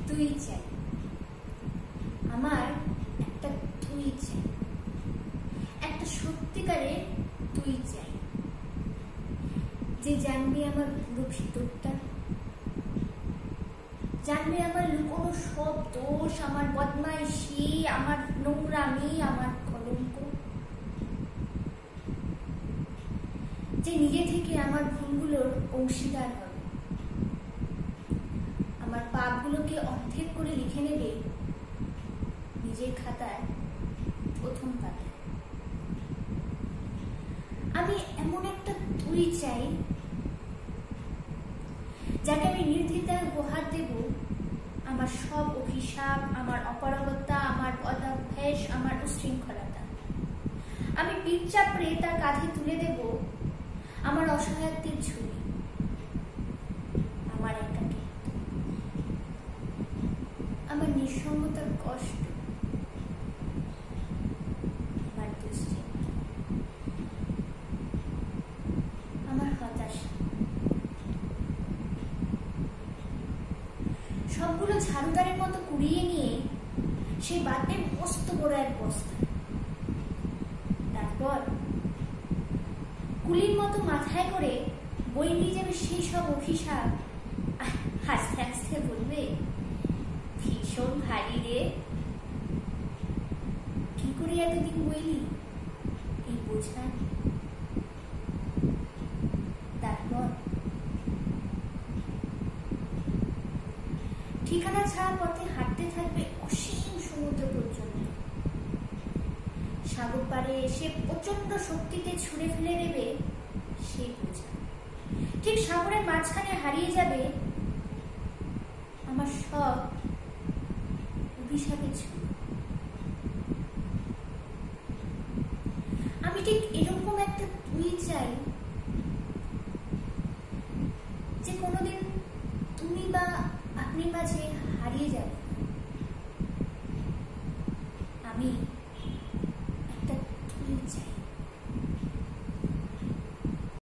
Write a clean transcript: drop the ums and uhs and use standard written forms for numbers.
তুই চাই, আমার একটা তুই চাই, একটা সত্যিকারের তুই চাই, যে জানবি আমার পুরো ভিতরটা, জানবি আমার লুকোনো সব দোষ, আমার বদমাইশি, আমার নোংরামি, আমার কলঙ্ক, যে নিজে থেকে আমার ভুলগুলোর অংশীদার হবে, আমার পাপগুলোকে অর্ধেক করে লিখে নেবে নিজের খাতায় প্রথম পাতায়। আমি এমন একটা তুই চাই, যাকে আমি নির্দ্বিধায় উপহার দেব আমার সব অভিশাপ, আমার অপারগতা, আমার অধ্যাভ্যাস, আমার উশৃঙ্খলতা। আমি পিঠ চাপড়ে তার কাঁধে তুলে দেব আমার অসহায়ত্বের ঝুলি, আমার একাকিত্ব, আমার নিঃসঙ্গতার কষ্ট, আমার দুশ্চিন্তা, আমার হতাশা, সবগুলো ঝাড়ুদারের মতো কুড়িয়ে নিয়ে সেই বাতের মস্ত বড় এক বস্তা, তারপর কুলির মতো মাথায় করে বই নিয়ে যাবে সেই সব অভিশাপ, হাসতে হাসতে বলবে ভীষণ ভারী রে, কি করে এতদিন বইলি এই বোঝা। তারপর ঠিকানা ছাড়া পথে হাঁটতে থাকবে অসীম সমুদ্র পর্যন্ত, সাগর পাড়ে এসে প্রচন্ড শক্তিতে ছুঁড়ে ফেলে দেবে সেই বোঝা, ঠিক সাগরের মাঝখানে হারিয়ে যাবে আমার সব অভিশাপের ঝুলি। আমি ঠিক এরকম একটা তুই চাই, যে কোনোদিন তুমি বা আপনি মাঝে হারিয়ে যাবে। আমি